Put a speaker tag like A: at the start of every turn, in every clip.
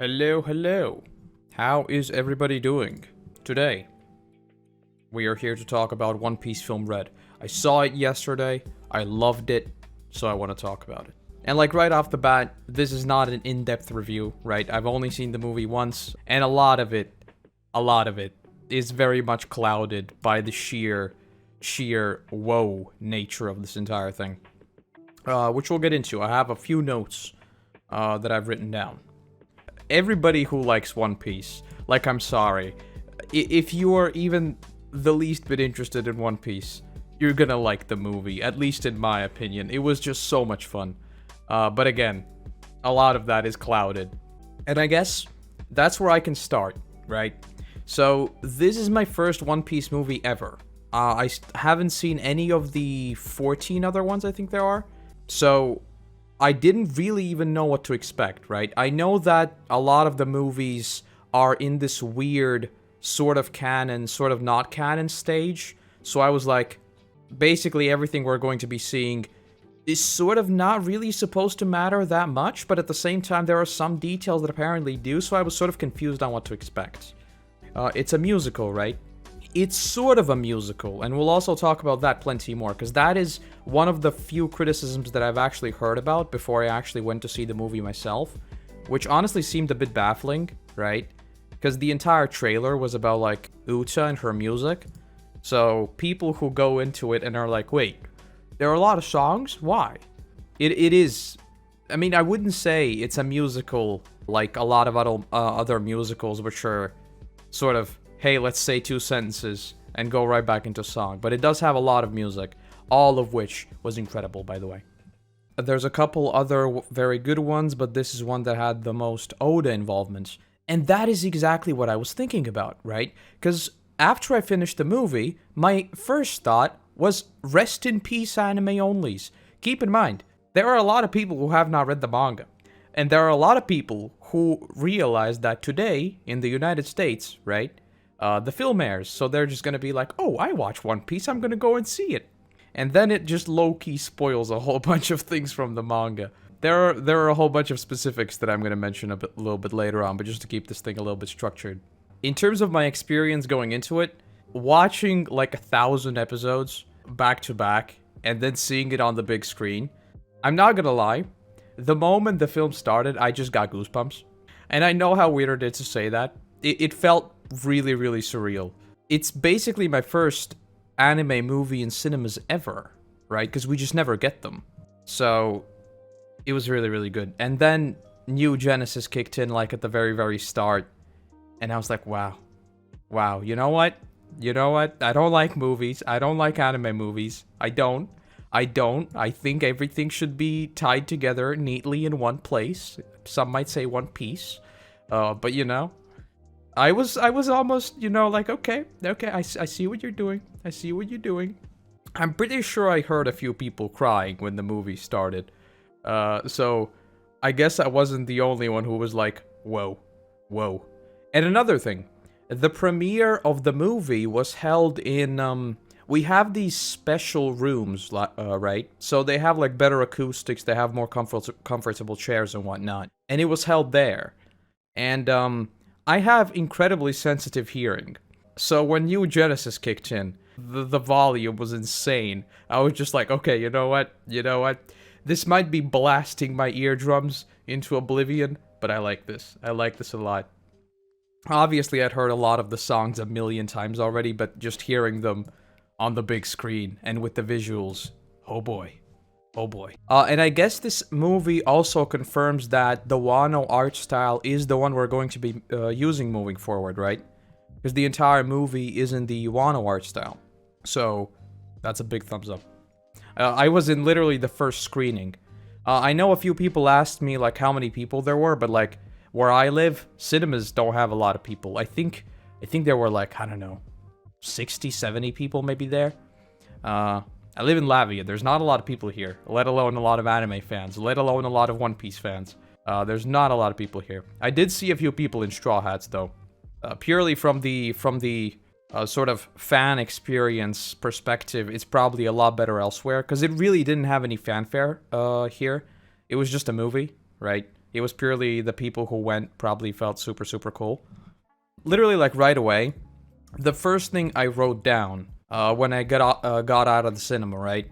A: Hello, hello. How is everybody doing? Today, we are here to talk about One Piece Film Red. I saw it yesterday, I loved it, so I want to talk about it. And like right off the bat, this is not an in-depth review, right? I've only seen the movie once, and a lot of it is very much clouded by the sheer woe nature of this entire thing. Which we'll get into. I have a few notes that I've written down. Everybody who likes One Piece, like, I'm sorry, if you are even the least bit interested in One Piece, you're gonna like the movie, at least in my opinion. It was just so much fun. But again, a lot of that is clouded. And I guess that's where I can start, right? So, this is my first One Piece movie ever. I haven't seen any of the 14 other ones I think there are. So, I didn't really even know what to expect, right? I know that a lot of the movies are in this weird sort of canon, sort of not canon stage. So I was like, basically everything we're going to be seeing is sort of not really supposed to matter that much, but at the same time there are some details that apparently do, so I was sort of confused on what to expect. It's a musical, right? It's sort of a musical, and we'll also talk about that plenty more, because that is one of the few criticisms that I've actually heard about before I actually went to see the movie myself, which honestly seemed a bit baffling, right? Because the entire trailer was about, like, Uta and her music, so people who go into it and are like, wait, there are a lot of songs? Why? It is... I mean, I wouldn't say it's a musical like a lot of other musicals, which are sort of, hey, let's say 2 sentences and go right back into song. But it does have a lot of music, all of which was incredible, by the way. There's a couple other very good ones, but this is one that had the most Oda involvement. And that is exactly what I was thinking about, right? Because after I finished the movie, my first thought was rest in peace anime onlys. Keep in mind, there are a lot of people who have not read the manga. And there are a lot of people who realize that today, in the United States, right? The film airs, so they're just gonna be like, oh, I watch One Piece, I'm gonna go and see it. And then it just low-key spoils a whole bunch of things from the manga. There are a whole bunch of specifics that I'm gonna mention a little bit later on, but just to keep this thing a little bit structured. In terms of my experience going into it, watching like 1,000 episodes back to back, and then seeing it on the big screen, I'm not gonna lie, the moment the film started, I just got goosebumps. And I know how weird it is to say that. It felt really, really surreal. It's basically my first anime movie in cinemas ever, right? Because we just never get them. So, it was really, really good. And then New Genesis kicked in, like, at the very, very start. And I was like, wow. Wow, you know what? You know what? I don't like movies. I don't like anime movies. I don't. I think everything should be tied together neatly in one place. Some might say one piece. But, you know, I was almost, you know, like, okay, I see what you're doing. I see what you're doing. I'm pretty sure I heard a few people crying when the movie started. So I guess I wasn't the only one who was like, whoa, whoa. And another thing, the premiere of the movie was held in, we have these special rooms, right? So they have, like, better acoustics, they have more comfortable chairs and whatnot. And it was held there. And, I have incredibly sensitive hearing. So when New Genesis kicked in, the volume was insane. I was just like, okay, you know what? You know what? This might be blasting my eardrums into oblivion, but I like this. I like this a lot. Obviously, I'd heard a lot of the songs a million times already, but just hearing them on the big screen and with the visuals, oh boy. Oh boy. And I guess this movie also confirms that the Wano art style is the one we're going to be using moving forward, right? Because the entire movie is in the Wano art style. So, that's a big thumbs up. I was in literally the first screening. I know a few people asked me, like, how many people there were, but, like, where I live, cinemas don't have a lot of people. I think there were, like, I don't know, 60, 70 people maybe there. I live in Lavia. There's not a lot of people here, let alone a lot of anime fans, let alone a lot of One Piece fans. There's not a lot of people here. I did see a few people in straw hats, though. Purely from the sort of fan experience perspective, it's probably a lot better elsewhere, because it really didn't have any fanfare here. It was just a movie, right? It was purely the people who went probably felt super, super cool. Literally, like, right away, the first thing I wrote down when I got out of the cinema, right,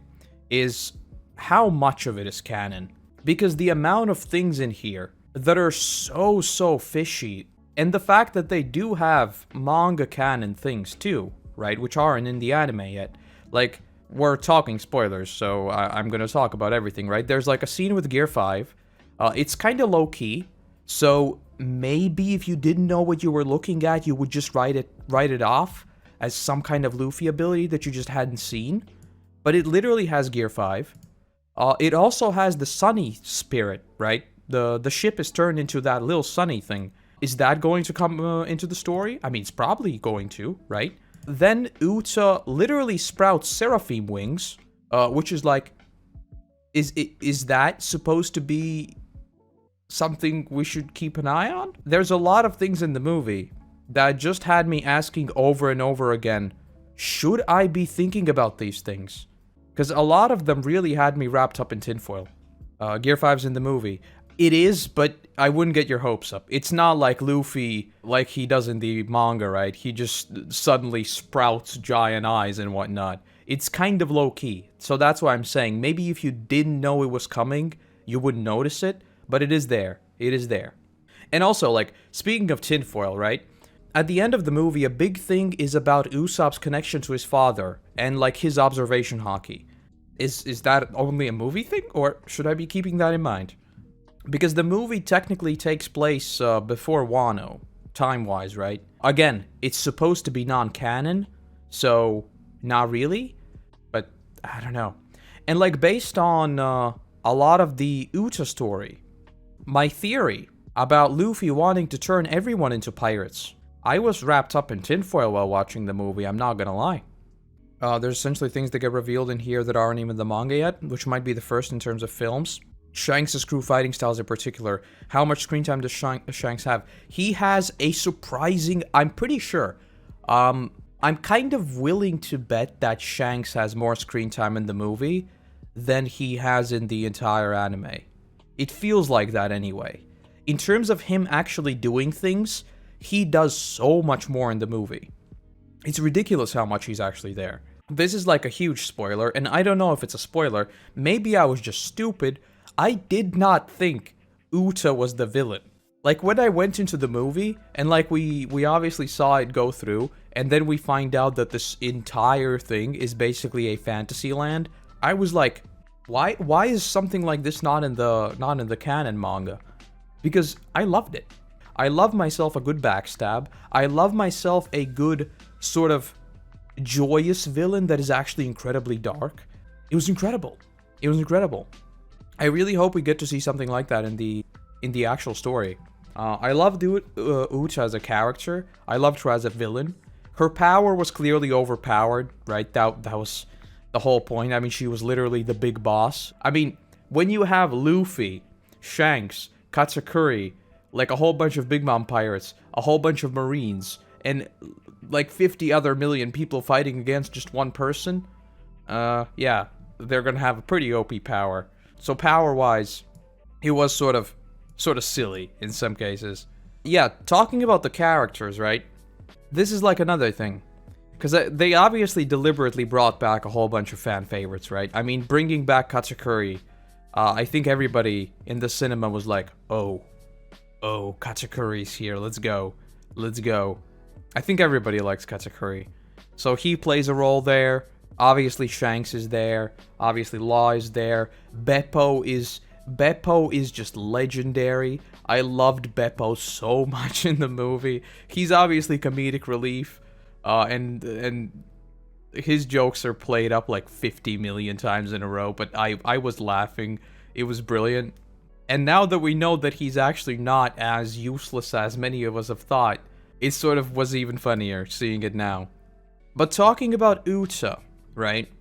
A: is how much of it is canon. Because the amount of things in here that are so fishy, and the fact that they do have manga canon things too, right, which aren't in the anime yet. Like, we're talking spoilers, so I'm gonna talk about everything, right? There's like a scene with Gear 5. It's kind of low-key, so maybe if you didn't know what you were looking at, you would just write it off as some kind of Luffy ability that you just hadn't seen. But it literally has Gear 5. It also has the Sunny spirit, right? The ship is turned into that little Sunny thing. Is that going to come into the story? I mean, it's probably going to, right? Then Uta literally sprouts seraphim wings, which is like, is that supposed to be something we should keep an eye on? There's a lot of things in the movie that just had me asking over and over again, should I be thinking about these things? Because a lot of them really had me wrapped up in tinfoil. Gear 5's in the movie. It is, but I wouldn't get your hopes up. It's not like Luffy, like he does in the manga, right? He just suddenly sprouts giant eyes and whatnot. It's kind of low-key. So that's why I'm saying, maybe if you didn't know it was coming, you wouldn't notice it. But it is there. It is there. And also, like, speaking of tinfoil, right? At the end of the movie, a big thing is about Usopp's connection to his father and, like, his observation hockey. Is that only a movie thing, or should I be keeping that in mind? Because the movie technically takes place before Wano, time-wise, right? Again, it's supposed to be non-canon, so not really, but I don't know. And, like, based on a lot of the Uta story, my theory about Luffy wanting to turn everyone into pirates, I was wrapped up in tinfoil while watching the movie, I'm not gonna lie. There's essentially things that get revealed in here that aren't even the manga yet, which might be the first in terms of films. Shanks' crew fighting styles in particular. How much screen time does Shanks have? He has a surprising... I'm pretty sure. I'm kind of willing to bet that Shanks has more screen time in the movie than he has in the entire anime. It feels like that anyway. In terms of him actually doing things, he does so much more in the movie. It's ridiculous how much he's actually there. This is like a huge spoiler, and I don't know if it's a spoiler. Maybe I was just stupid. I did not think Uta was the villain. Like, when I went into the movie, and like we obviously saw it go through, and then we find out that this entire thing is basically a fantasy land, I was like, why is something like this not in the canon manga? Because I loved it. I love myself a good backstab. I love myself a good sort of joyous villain that is actually incredibly dark. It was incredible. It was incredible. I really hope we get to see something like that in the actual story. I loved Uta as a character. I loved her as a villain. Her power was clearly overpowered, right? That was the whole point. I mean, she was literally the big boss. I mean, when you have Luffy, Shanks, Katakuri, like a whole bunch of Big Mom pirates, a whole bunch of Marines, and like 50 other million people fighting against just one person, yeah, they're gonna have a pretty OP power. So power-wise, it was sort of silly in some cases. Yeah, talking about the characters, right? This is like another thing. Because they obviously deliberately brought back a whole bunch of fan favorites, right? I mean, bringing back Katakuri, I think everybody in the cinema was like, oh, Katakuri's here, let's go. I think everybody likes Katakuri. So he plays a role there. Obviously Shanks is there. Obviously Law is there. Beppo is just legendary. I loved Beppo so much in the movie. He's obviously comedic relief. And his jokes are played up like 50 million times in a row, but I was laughing. It was brilliant. And now that we know that he's actually not as useless as many of us have thought, it sort of was even funnier seeing it now. But talking about Uta, right?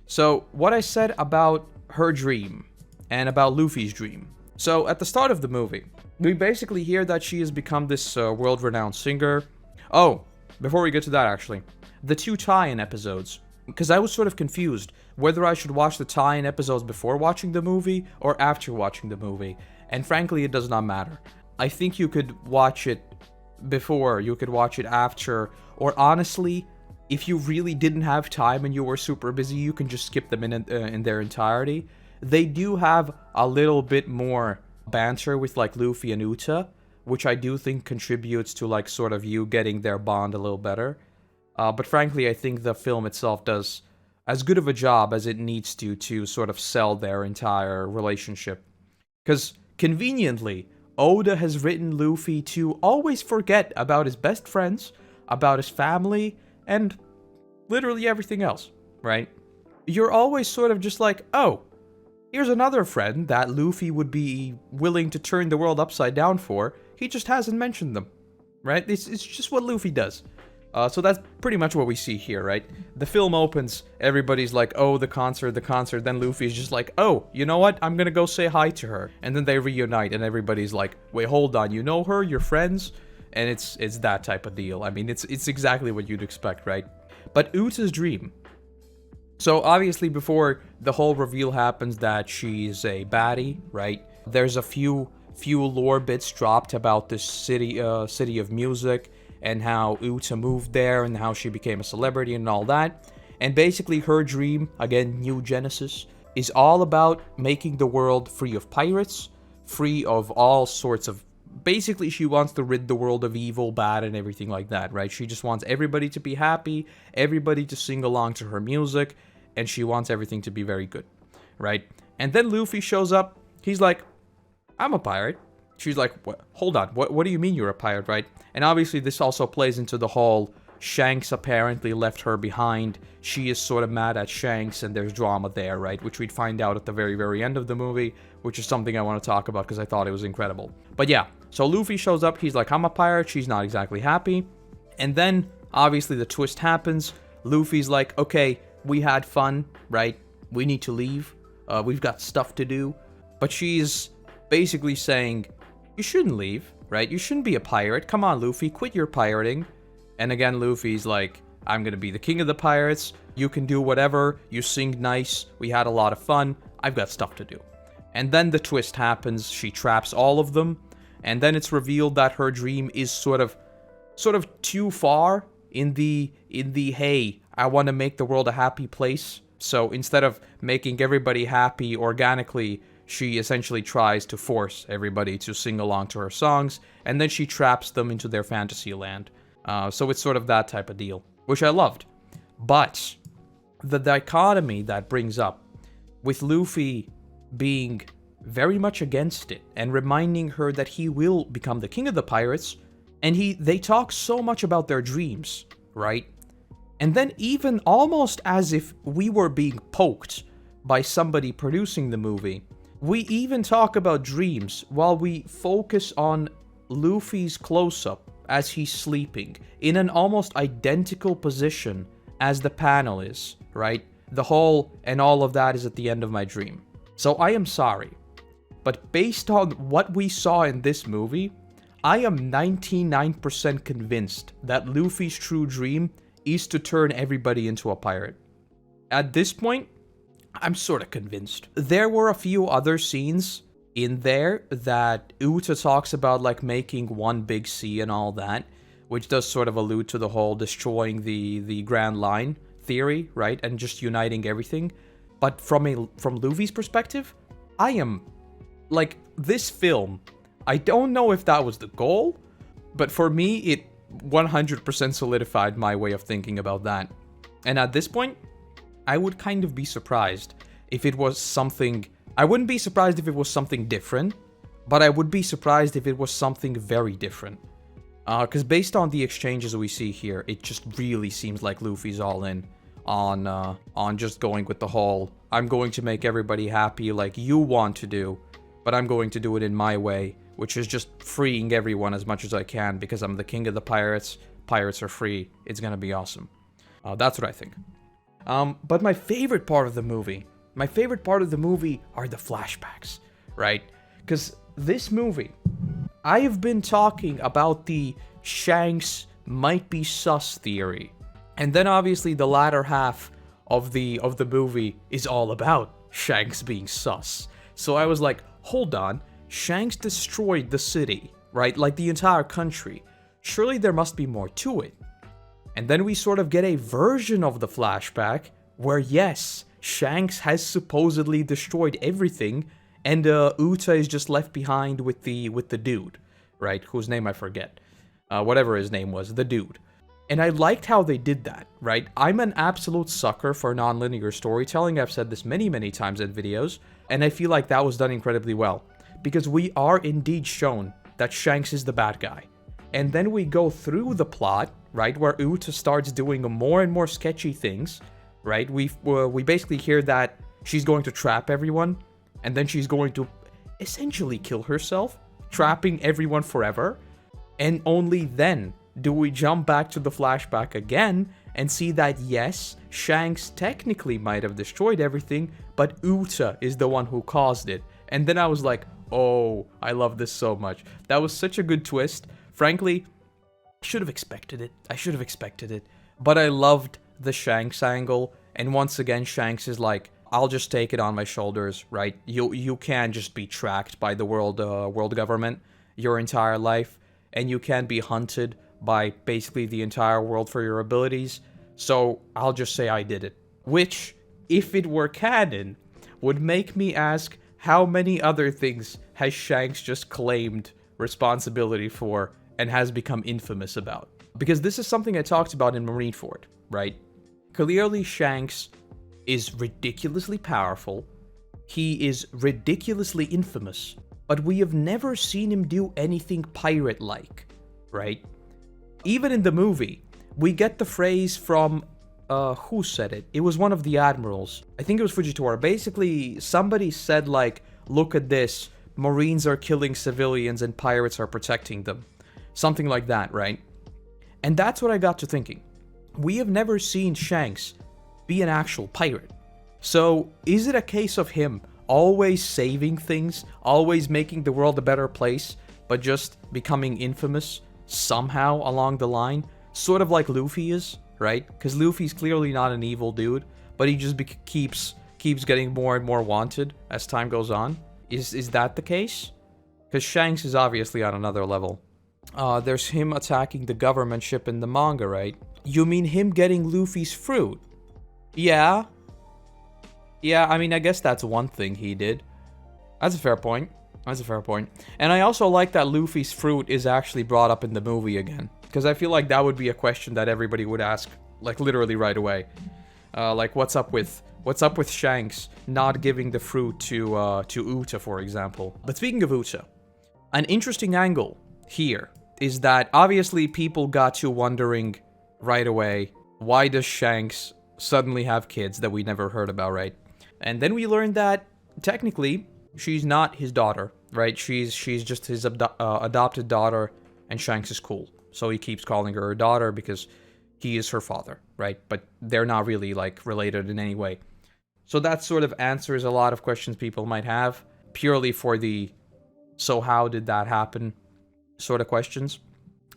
A: So, what I said about her dream, and about Luffy's dream. So, at the start of the movie, we basically hear that she has become this world-renowned singer. Oh, before we get to that actually, the 2 tie-in episodes. Because I was sort of confused whether I should watch the tie-in episodes before watching the movie or after watching the movie. And frankly, it does not matter. I think you could watch it before, you could watch it after, or honestly, if you really didn't have time and you were super busy, you can just skip them in their entirety. They do have a little bit more banter with like Luffy and Uta, which I do think contributes to like sort of you getting their bond a little better. But frankly, I think the film itself does as good of a job as it needs to sort of sell their entire relationship. Because conveniently, Oda has written Luffy to always forget about his best friends, about his family, and literally everything else, right? You're always sort of just like, oh, here's another friend that Luffy would be willing to turn the world upside down for. He just hasn't mentioned them, right? It's just what Luffy does. So that's pretty much what we see here, right? The film opens, everybody's like, oh, the concert, then Luffy's just like, oh, you know what? I'm gonna go say hi to her. And then they reunite, and everybody's like, wait, hold on, you know her? You're friends? And it's that type of deal. I mean, it's exactly what you'd expect, right? But Uta's dream. So obviously before the whole reveal happens that she's a baddie, right? There's a few lore bits dropped about this city of music, and how Uta moved there, and how she became a celebrity and all that. And basically her dream, again, New Genesis, is all about making the world free of pirates, free of all sorts of... Basically, she wants to rid the world of evil, bad, and everything like that, right? She just wants everybody to be happy, everybody to sing along to her music, and she wants everything to be very good, right? And then Luffy shows up, he's like, I'm a pirate. She's like, what? Hold on, what do you mean you're a pirate, right? And obviously this also plays into the whole Shanks apparently left her behind. She is sort of mad at Shanks, and there's drama there, right? Which we'd find out at the very, very end of the movie, which is something I want to talk about because I thought it was incredible. But yeah, so Luffy shows up, he's like, I'm a pirate, she's not exactly happy. And then, obviously, the twist happens. Luffy's like, okay, we had fun, right? We need to leave. We've got stuff to do. But she's basically saying, you shouldn't leave, right? You shouldn't be a pirate. Come on, Luffy, quit your pirating. And again, Luffy's like, I'm gonna be the king of the pirates. You can do whatever. You sing nice. We had a lot of fun. I've got stuff to do. And then the twist happens. She traps all of them. And then it's revealed that her dream is sort of too far in the hey, I want to make the world a happy place. So instead of making everybody happy organically, she essentially tries to force everybody to sing along to her songs, and then she traps them into their fantasy land. So it's sort of that type of deal, which I loved. But the dichotomy that brings up, with Luffy being very much against it, and reminding her that he will become the king of the pirates, and they talk so much about their dreams, right? And then even almost as if we were being poked by somebody producing the movie, we even talk about dreams while we focus on Luffy's close-up as he's sleeping in an almost identical position as the panel is, right? The whole and all of that is at the end of my dream. So I am sorry, but based on what we saw in this movie, I am 99% convinced that Luffy's true dream is to turn everybody into a pirate. At this point, I'm sort of convinced. There were a few other scenes in there that Uta talks about, like making one big sea and all that, which does sort of allude to the whole destroying the Grand Line theory, right? And just uniting everything. But from Luffy's perspective, I am, like, this film, I don't know if that was the goal, but for me, it 100% solidified my way of thinking about that. And at this point, I would kind of be surprised if it was something... I wouldn't be surprised if it was something different, but I would be surprised if it was something very different. Because based on the exchanges we see here, it just really seems like Luffy's all in on just going with the whole, I'm going to make everybody happy like you want to do, but I'm going to do it in my way, which is just freeing everyone as much as I can because I'm the king of the pirates. Pirates are free. It's gonna be awesome. That's what I think. But my favorite part of the movie are the flashbacks, right? Because this movie, I have been talking about the Shanks might be sus theory. And then obviously the latter half of the movie is all about Shanks being sus. So I was like, hold on, Shanks destroyed the city, right? Like the entire country. Surely there must be more to it. And then we sort of get a version of the flashback where, yes, Shanks has supposedly destroyed everything, and Uta is just left behind with the dude, right? Whose name I forget. Whatever his name was, the dude. And I liked how they did that, right? I'm an absolute sucker for non-linear storytelling. I've said this many, many times in videos, and I feel like that was done incredibly well. Because we are indeed shown that Shanks is the bad guy. And then we go through the plot, right, where Uta starts doing more and more sketchy things, right? We basically hear that she's going to trap everyone, and then she's going to essentially kill herself, trapping everyone forever. And only then do we jump back to the flashback again and see that, yes, Shanks technically might have destroyed everything, but Uta is the one who caused it. And then I was like, oh, I love this so much. That was such a good twist. Frankly, I should have expected it. But I loved the Shanks angle. And once again, Shanks is like, I'll just take it on my shoulders, right? You can't just be tracked by the world government your entire life. And you can't be hunted by basically the entire world for your abilities. So I'll just say I did it. Which, if it were canon, would make me ask how many other things has Shanks just claimed responsibility for and has become infamous about. Because this is something I talked about in Marineford, right? Clearly Shanks is ridiculously powerful. He is ridiculously infamous. But we have never seen him do anything pirate-like, right? Even in the movie, we get the phrase from, who said it? It was one of the admirals. I think it was Fujitora. Basically, somebody said, like, look at this. Marines are killing civilians and pirates are protecting them. Something like that, right? And that's what I got to thinking. We have never seen Shanks be an actual pirate. So, is it a case of him always saving things, always making the world a better place, but just becoming infamous somehow along the line? Sort of like Luffy is, right? Because Luffy's clearly not an evil dude, but he just keeps getting more and more wanted as time goes on. Is that the case? Because Shanks is obviously on another level. There's him attacking the government ship in the manga, right? You mean him getting Luffy's fruit? Yeah. Yeah, I mean, I guess that's one thing he did. That's a fair point. And I also like that Luffy's fruit is actually brought up in the movie again. Because I feel like that would be a question that everybody would ask, like, literally right away. Like, what's up with Shanks not giving the fruit to Uta, for example? But speaking of Uta, an interesting angle here is that obviously people got to wondering right away, why does Shanks suddenly have kids that we never heard about, right? And then we learned that technically she's not his daughter, right? She's just his adopted daughter, and Shanks is cool. So he keeps calling her daughter because he is her father, right? But they're not really, like, related in any way. So that sort of answers a lot of questions people might have, purely for the so how did that happen sort of questions.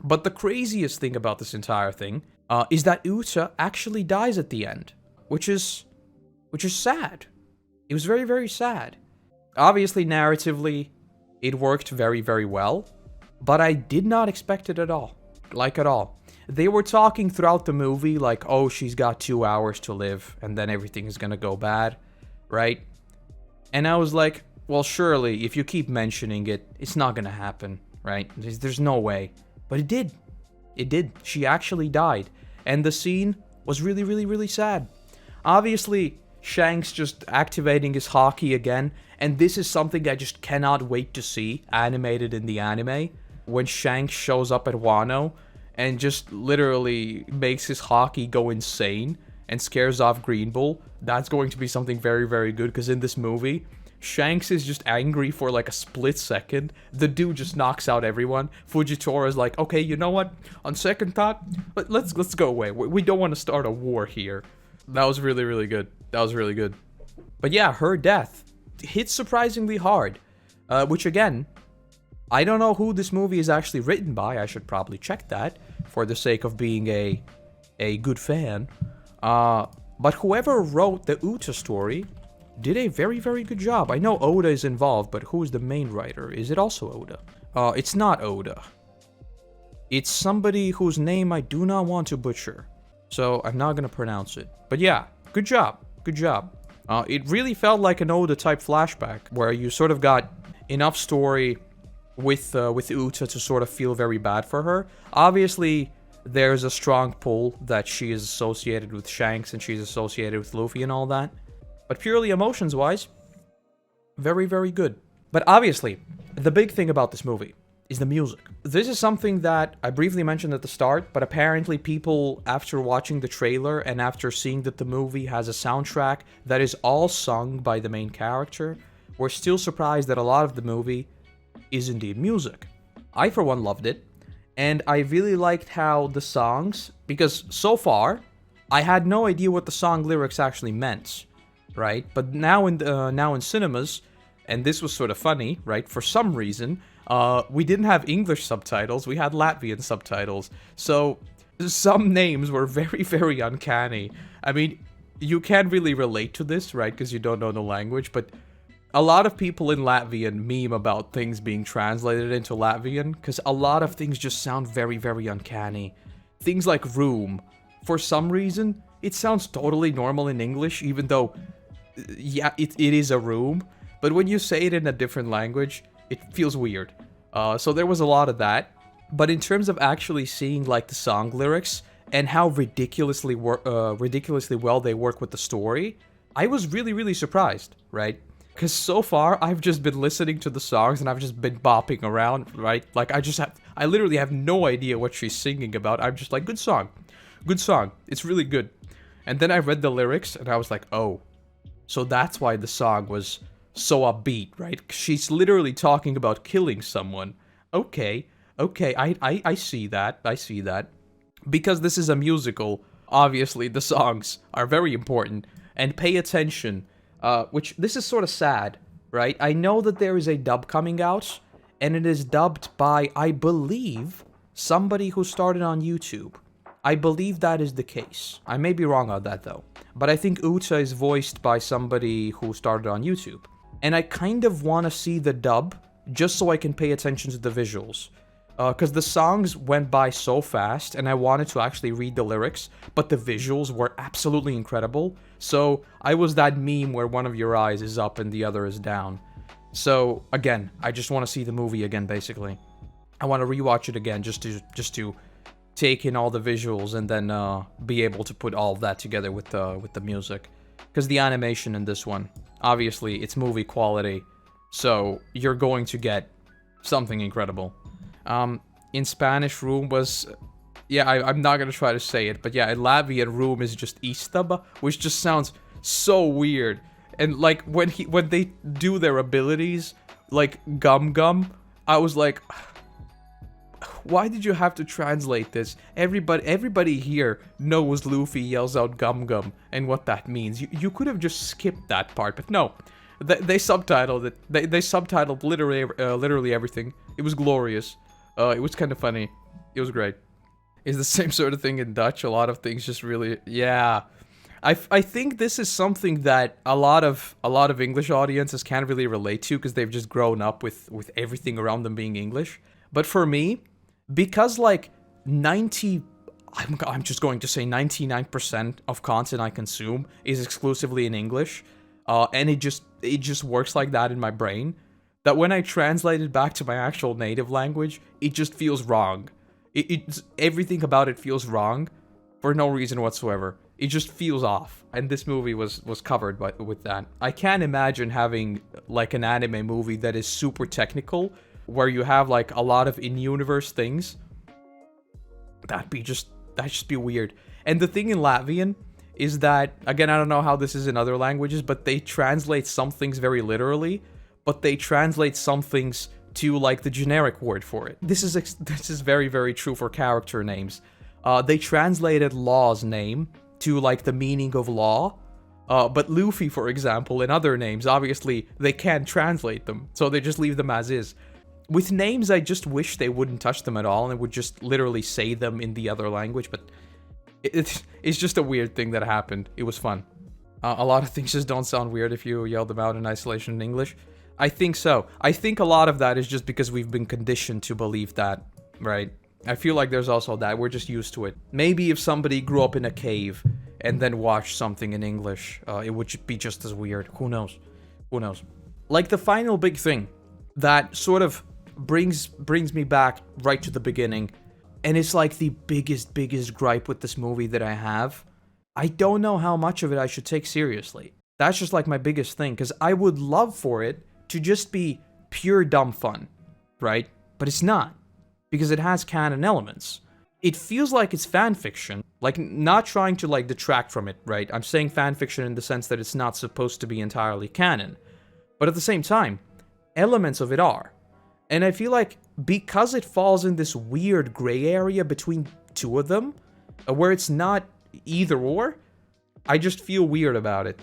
A: But the craziest thing about this entire thing is that Uta actually dies at the end, which is sad. It was very, very sad. Obviously, narratively, it worked very, very well, but I did not expect it at all. Like, at all. They were talking throughout the movie, like, oh, she's got 2 hours to live, and then everything is gonna go bad, right? And I was like, well, surely, if you keep mentioning it, it's not gonna happen, right? There's no way. But it did. It did. She actually died. And the scene was really, really, really sad. Obviously, Shanks just activating his hockey again, and this is something I just cannot wait to see animated in the anime. When Shanks shows up at Wano and just literally makes his hockey go insane and scares off Green Bull, that's going to be something very, very good, because in this movie, Shanks is just angry for like a split second. The dude just knocks out everyone. Fujitora is like, okay, you know what? On second thought, let's go away. We don't want to start a war here. That was really, really good. That was really good. But yeah, her death hits surprisingly hard. Which again, I don't know who this movie is actually written by. I should probably check that for the sake of being a good fan. But whoever wrote the Uta story did a very, very good job. I know Oda is involved, but who is the main writer? Is it also Oda? It's not Oda. It's somebody whose name I do not want to butcher, so I'm not gonna pronounce it. But yeah, good job, good job. It really felt like an Oda-type flashback, where you sort of got enough story with Uta to sort of feel very bad for her. Obviously, there's a strong pull that she is associated with Shanks and she's associated with Luffy and all that. But purely emotions-wise, very, very good. But obviously, the big thing about this movie is the music. This is something that I briefly mentioned at the start, but apparently people, after watching the trailer and after seeing that the movie has a soundtrack that is all sung by the main character, were still surprised that a lot of the movie is indeed music. I, for one, loved it, and I really liked how the songs, because so far, I had no idea what the song lyrics actually meant, right? But now in cinemas, and this was sort of funny, right? For some reason, we didn't have English subtitles, we had Latvian subtitles. So, some names were very, very uncanny. I mean, you can't really relate to this, right? Because you don't know the language, but a lot of people in Latvian meme about things being translated into Latvian, because a lot of things just sound very, very uncanny. Things like room. For some reason, it sounds totally normal in English, even though, yeah, it is a room. But when you say it in a different language, it feels weird. So there was a lot of that. But in terms of actually seeing like the song lyrics and how ridiculously well they work with the story, I was really, really surprised, right? Because so far, I've just been listening to the songs and I've just been bopping around, right? Like, I literally have no idea what she's singing about. I'm just like, good song. Good song. It's really good. And then I read the lyrics and I was like, oh. So that's why the song was so upbeat, right? She's literally talking about killing someone. Okay, I see that, Because this is a musical, obviously the songs are very important, and pay attention, which, this is sort of sad, right? I know that there is a dub coming out, and it is dubbed by, I believe, somebody who started on YouTube. I believe that is the case. I may be wrong on that, though. But I think Uta is voiced by somebody who started on YouTube. And I kind of want to see the dub, just so I can pay attention to the visuals. Because the songs went by so fast, and I wanted to actually read the lyrics, but the visuals were absolutely incredible. So, I was that meme where one of your eyes is up and the other is down. So, again, I just want to see the movie again, basically. I want to rewatch it again, just to take in all the visuals, and then be able to put all of that together with the music. Because the animation in this one, obviously, it's movie quality, so you're going to get something incredible. In Spanish, room was... Yeah, I'm not gonna try to say it, but yeah, in Latvian, room is just istaba, which just sounds so weird. And, like, when they do their abilities, like, gum, I was like... Why did you have to translate this? Everybody here knows Luffy yells out gum and what that means. You could have just skipped that part, but no. They subtitled it. They subtitled literally everything. It was glorious. It was kind of funny. It was great. It's the same sort of thing in Dutch. A lot of things just really... Yeah. I think this is something that a lot of English audiences can't really relate to because they've just grown up with everything around them being English. But for me... Because, like, I'm just going to say 99% of content I consume is exclusively in English, and it just works like that in my brain, that when I translate it back to my actual native language, it just feels wrong. Everything about it feels wrong, for no reason whatsoever. It just feels off, and this movie was covered with that. I can't imagine having, like, an anime movie that is super technical, where you have, like, a lot of in-universe things. That'd just be weird. And the thing in Latvian is that, again, I don't know how this is in other languages, but they translate some things very literally, but they translate some things to, like, the generic word for it. This is very, very true for character names. They translated Law's name to, like, the meaning of law, but Luffy, for example, and other names, obviously, they can't translate them, so they just leave them as is. With names, I just wish they wouldn't touch them at all, and would just literally say them in the other language, but it's just a weird thing that happened. It was fun. A lot of things just don't sound weird if you yell them out in isolation in English. I think so. I think a lot of that is just because we've been conditioned to believe that, right? I feel like there's also that. We're just used to it. Maybe if somebody grew up in a cave and then watched something in English, it would be just as weird. Who knows? Who knows? Like, the final big thing that sort of brings me back right to the beginning, and it's like the biggest gripe with this movie that I have. I don't know how much of it I should take seriously. That's just like my biggest thing, because I would love for it to just be pure dumb fun, right? But it's not, because it has canon elements. It feels like it's fan fiction, like, not trying to, like, detract from it, right? I'm saying fan fiction in the sense that it's not supposed to be entirely canon. But at the same time, elements of it are. And I feel like because it falls in this weird gray area between two of them, where it's not either or, I just feel weird about it.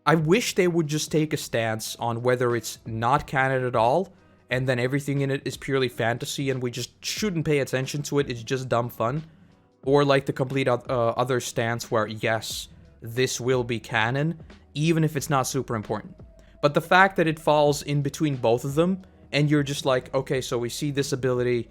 A: I wish they would just take a stance on whether it's not canon at all, and then everything in it is purely fantasy and we just shouldn't pay attention to it, it's just dumb fun. Or like the complete other stance where, yes, this will be canon, even if it's not super important. But the fact that it falls in between both of them, and you're just like, okay, so we see this ability,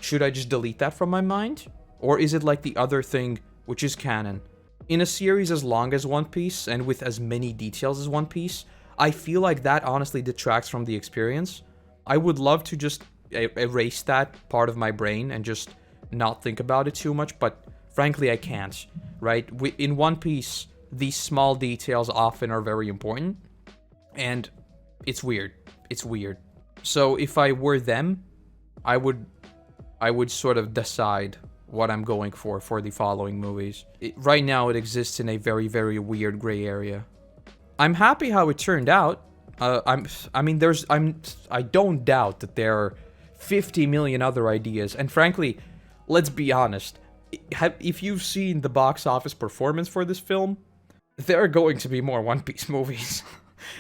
A: should I just delete that from my mind? Or is it like the other thing, which is canon? In a series as long as One Piece, and with as many details as One Piece, I feel like that honestly detracts from the experience. I would love to just erase that part of my brain and just not think about it too much, but frankly I can't, right? In One Piece, these small details often are very important, and it's weird. It's weird. So if I were them, I would sort of decide what I'm going for the following movies. Right now, it exists in a very weird gray area. I'm happy how it turned out. I don't doubt that there are 50 million other ideas, and frankly, let's be honest, if you've seen the box office performance for this film, there are going to be more One Piece movies.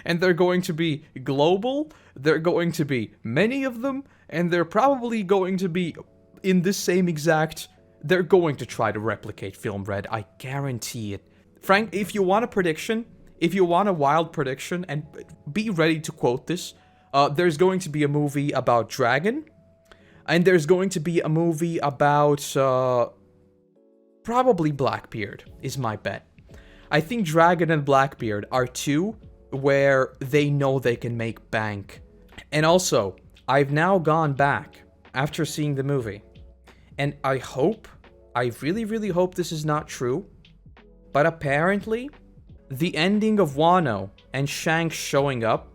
A: And they're going to be global, they're going to be many of them, and they're probably going to be in this same exact... They're going to try to replicate Film Red, I guarantee it. Frank, if you want a prediction, if you want a wild prediction, and be ready to quote this, there's going to be a movie about Dragon, and there's going to be a movie about, probably Blackbeard, is my bet. I think Dragon and Blackbeard are two where they know they can make bank. And also, I've now gone back after seeing the movie, and I really hope this is not true, but apparently, the ending of Wano and Shanks showing up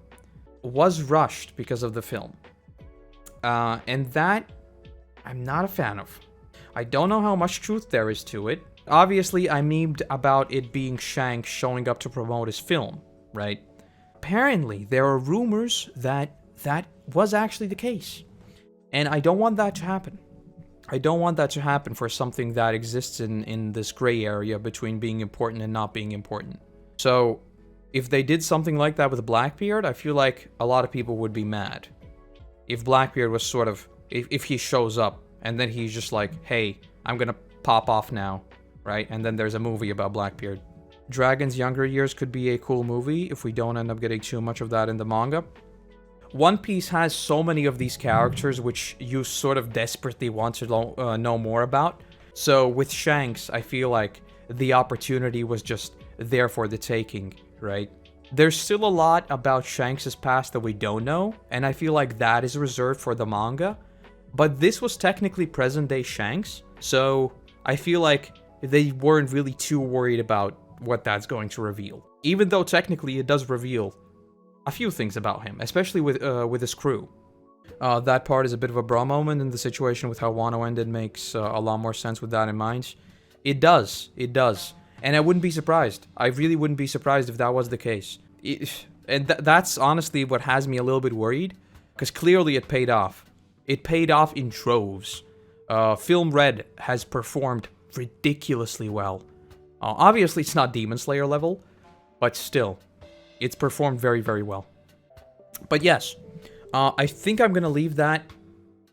A: was rushed because of the film. And that, I'm not a fan of. I don't know how much truth there is to it. Obviously, I memed about it being Shanks showing up to promote his film, right? Apparently, there are rumors that that was actually the case. And I don't want that to happen. I don't want that to happen for something that exists in this gray area between being important and not being important. So, if they did something like that with Blackbeard, I feel like a lot of people would be mad. If Blackbeard was sort of... If he shows up, and then he's just like, hey, I'm gonna pop off now, right? And then there's a movie about Blackbeard. Dragon's younger years could be a cool movie if we don't end up getting too much of that in the manga. One Piece has so many of these characters which you sort of desperately want to know more about. So with Shanks, I feel like the opportunity was just there for the taking, right? There's still a lot about Shanks' past that we don't know, and I feel like that is reserved for the manga. But this was technically present-day Shanks, so I feel like they weren't really too worried about what that's going to reveal. Even though technically it does reveal a few things about him, especially with his crew. That part is a bit of a bra moment, and the situation with how Wano ended makes a lot more sense with that in mind. It does. And I wouldn't be surprised. I really wouldn't be surprised if that was the case. That's honestly what has me a little bit worried, because clearly it paid off. It paid off in droves. Film Red has performed ridiculously well. Obviously, it's not Demon Slayer level, but still, it's performed very well. But yes, I think I'm gonna leave that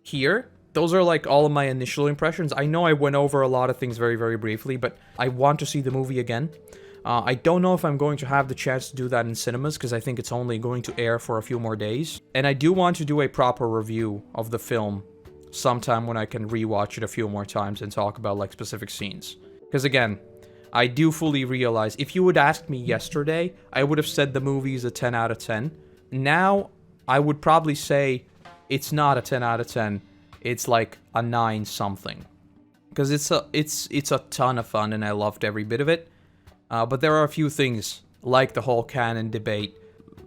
A: here. Those are like all of my initial impressions. I know I went over a lot of things very briefly, but I want to see the movie again. I don't know if I'm going to have the chance to do that in cinemas, because I think it's only going to air for a few more days. And I do want to do a proper review of the film sometime when I can rewatch it a few more times and talk about, like, specific scenes. Because again, I do fully realize, if you would ask me yesterday, I would have said the movie is a 10 out of 10. Now, I would probably say it's not a 10 out of 10. It's like a 9 something. Because it's a ton of fun and I loved every bit of it. But there are a few things, like the whole canon debate.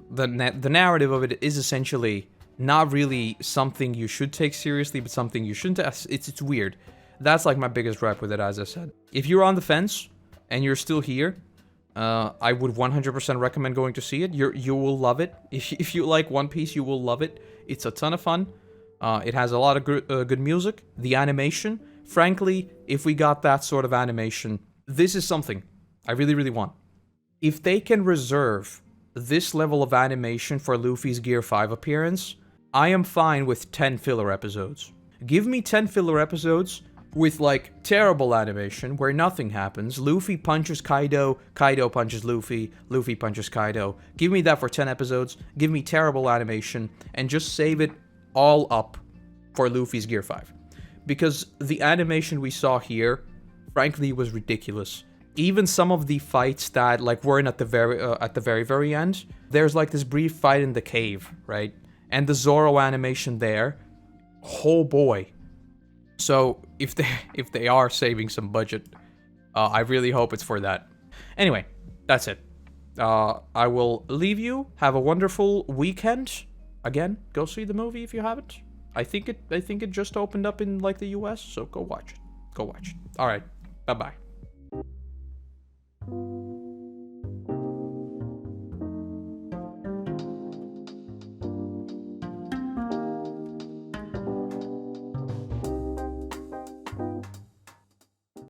A: The narrative of it is essentially not really something you should take seriously, but something you shouldn't. It's weird. That's like my biggest gripe with it, as I said. If you're on the fence and you're still here, I would 100% recommend going to see it. You will love it. If you like One Piece, you will love it. It's a ton of fun. It has a lot of good music. The animation, frankly, if we got that sort of animation, this is something I really, really want. If they can reserve this level of animation for Luffy's Gear 5 appearance, I am fine with 10 filler episodes. Give me 10 filler episodes with, like, terrible animation where nothing happens. Luffy punches Kaido, Kaido punches Luffy, Luffy punches Kaido. Give me that for 10 episodes. Give me terrible animation and just save it all up for Luffy's Gear 5. Because the animation we saw here, frankly, was ridiculous. Even some of the fights that, like, weren't at the very end, there's, like, this brief fight in the cave, right? And the Zoro animation there, oh boy. So, if they are saving some budget, I really hope it's for that. Anyway, that's it. I will leave you. Have a wonderful weekend. Again, go see the movie if you haven't. I think it just opened up in, like, the US, so go watch it. Go watch it. All right. Bye-bye.